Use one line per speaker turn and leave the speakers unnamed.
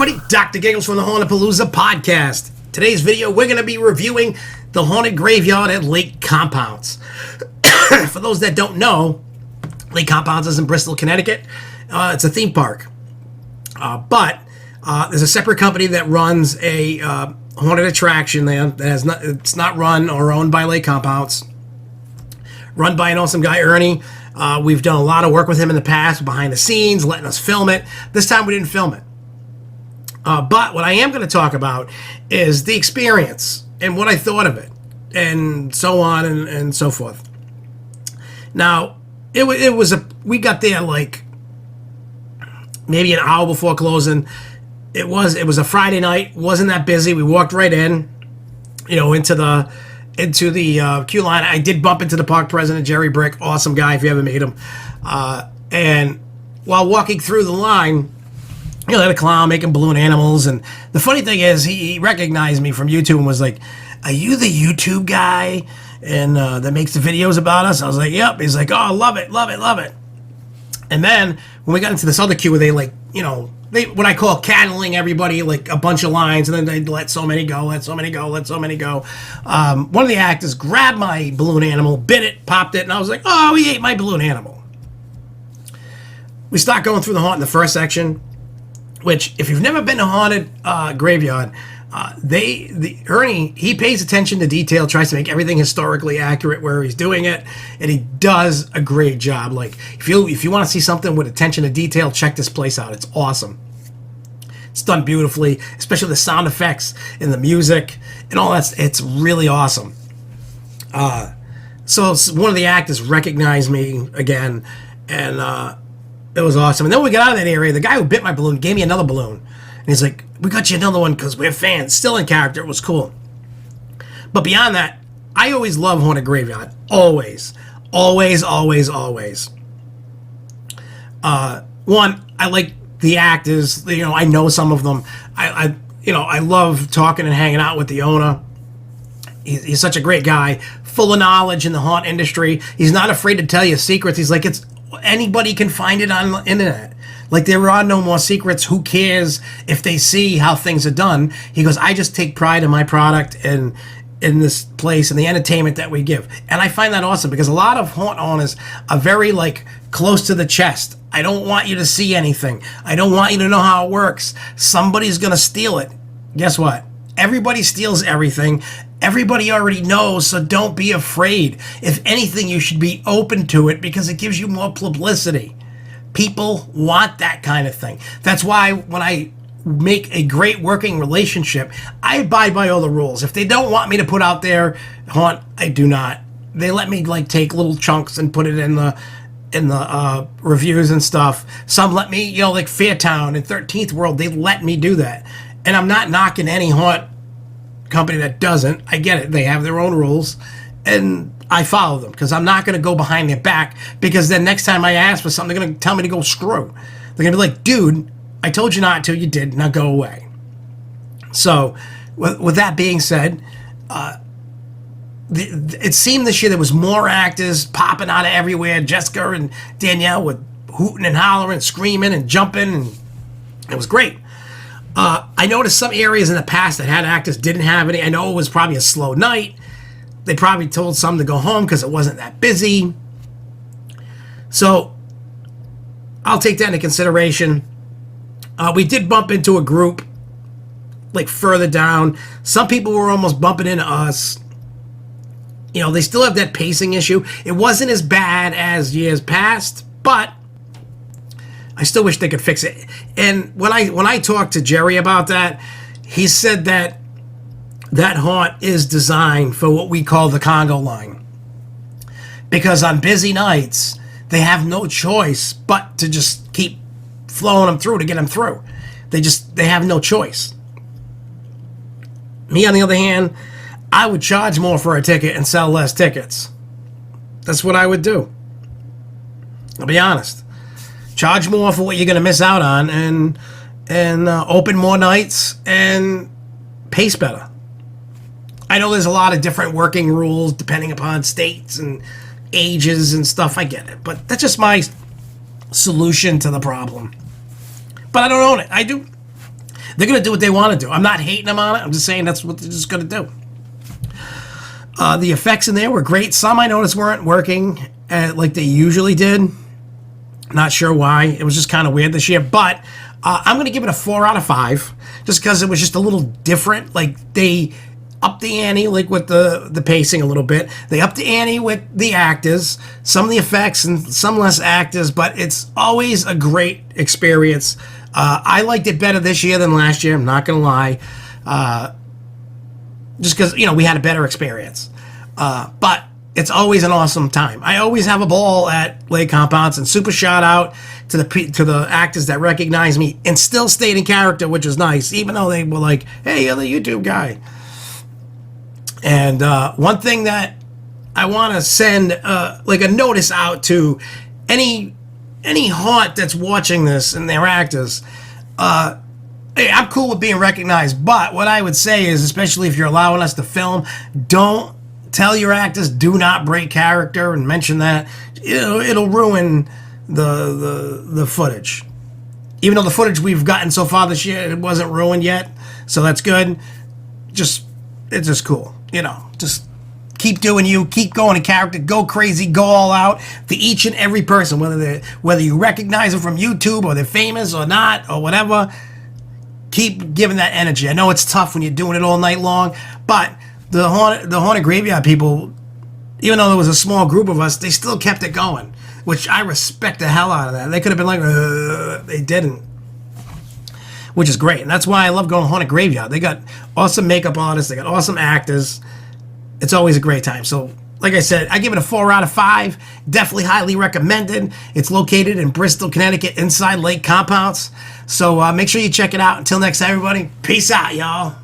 everybody, Dr. Gigglez from the Hauntapolooza PODCAst. Today's video, we're going to be reviewing the haunted graveyard at Lake Compounce. For those that don't know, Lake Compounce is in Bristol, Connecticut. It's a theme park. But there's a separate company that runs a haunted attraction there that it's not run or owned by Lake Compounce. Run by an awesome guy, Ernie. We've done a lot of work with him in the past, behind the scenes, letting us film it. This time we didn't film it. But what I am going to talk about is the experience and what I thought of it, and so on and so forth. Now, we got there like maybe an hour before closing. It was a Friday night. Wasn't that busy. We walked right in, into the queue line. I did bump into the park president, Jerry Brick, awesome guy if you ever meet him. And while walking through the line, they had a clown making balloon animals. And the funny thing is, he recognized me from YouTube and was like, "Are you the YouTube guy and that makes the videos about us?" I was like, "Yep." He's like, "Oh, love it, love it, love it." And then when we got into this other queue where they what I call cattling everybody, like a bunch of lines, and then they'd let so many go, let so many go, let so many go. One of the actors grabbed my balloon animal, bit it, popped it, and I was like, "Oh, he ate my balloon animal." We start going through the haunt in the first section, which, if you've never been to a haunted graveyard, Ernie, he pays attention to detail, tries to make everything historically accurate where he's doing it, and he does a great job. Like, if you want to see something with attention to detail, check this place out. It's awesome. It's done beautifully, especially the sound effects and the music and all that. It's really awesome. So one of the actors recognized me again, and it was awesome. And then when we got out of that area, the guy who bit my balloon gave me another balloon. And he's like, "We got you another one because we're fans." Still in character. It was cool. But beyond that, I always love haunted graveyard. Always. Always, always, always. One, I like the actors. I know some of them. I love talking and hanging out with the owner. He's such a great guy, full of knowledge in the haunt industry. He's not afraid to tell you secrets. He's like, anybody can find it on the internet. Like, there are no more secrets. Who cares if they see how things are done? He goes, "I just take pride in my product and in this place and the entertainment that we give." And I find that awesome because a lot of haunt owners are very, close to the chest. "I don't want you to see anything. I don't want you to know how it works. Somebody's going to steal it." Guess what? Everybody steals everything. Everybody already knows, so don't be afraid. If anything, you should be open to it because it gives you more publicity. People want that kind of thing. That's why when I make a great working relationship, I abide by all the rules. If they don't want me to put out their haunt, I do not. They let me take little chunks and put it in the reviews and stuff. Some let me, like Fairtown and 13th World, they let me do that. And I'm not knocking any haunt company that doesn't. I get it. They have their own rules, and I follow them because I'm not going to go behind their back, because then next time I ask for something, they're going to tell me to go screw. They're going to be like, "Dude, I told you not to. You did. Now go away." So with that being said, it seemed this year there was more actors popping out of everywhere. Jessica and Danielle were hooting and hollering, screaming and jumping, and it was great. I noticed some areas in the past that had actors didn't have any. I know it was probably a slow night. They probably told some to go home because it wasn't that busy. So I'll take that into consideration. We did bump into a group further down. Some people were almost bumping into us. They still have that pacing issue. It wasn't as bad as years past, but I still wish they could fix it. And when I talked to Jerry about that, he said that haunt is designed for what we call the Congo line. Because on busy nights, they have no choice but to just keep flowing them through to get them through. They have no choice. Me, on the other hand, I would charge more for a ticket and sell less tickets. That's what I would do. I'll be honest. Charge more for what you're going to miss out on, and open more nights and pace better. I know there's a lot of different working rules depending upon states and ages and stuff. I get it, but that's just my solution to the problem. But I don't own it. I do. They're going to do what they want to do. I'm not hating them on it. I'm just saying that's what they're just going to do. The effects in there were great. Some I noticed weren't working like they usually did. Not sure why. It was just kind of weird this year. But I'm going to give it a 4 out of 5 just because it was just a little different. Like, they upped the ante, like, with the pacing a little bit. They upped the ante with the actors, some of the effects, and some less actors. But it's always a great experience. I liked it better this year than last year. I'm not going to lie. Just because, we had a better experience. But it's always an awesome time. I always have a ball at Lake Compounce, and super shout out to the actors that recognize me and still stayed in character, which was nice, even though they were like, hey, you're the YouTube guy. And one thing that I want to send like a notice out to any haunt that's watching this and their actors. Hey, I'm cool with being recognized, but what I would say is, especially if you're allowing us to film, don't tell your actors, do not break character, and mention that. It'll ruin the footage. Even though the footage we've gotten so far this year, it wasn't ruined yet, so that's good. It's just cool. Just keep doing you, keep going in character, go crazy, go all out for each and every person, whether you recognize them from YouTube or they're famous or not or whatever. Keep giving that energy. I know it's tough when you're doing it all night long, but the haunted graveyard people, even though there was a small group of us, they still kept it going, which I respect the hell out of that. They could have been like, they didn't, which is great. And that's why I love going to haunted graveyard. They got awesome makeup artists. They got awesome actors. It's always a great time. So, like I said, I give it a 4 out of 5. Definitely highly recommended. It's located in Bristol, Connecticut, inside Lake Compounce. So make sure you check it out. Until next time, everybody. Peace out, y'all.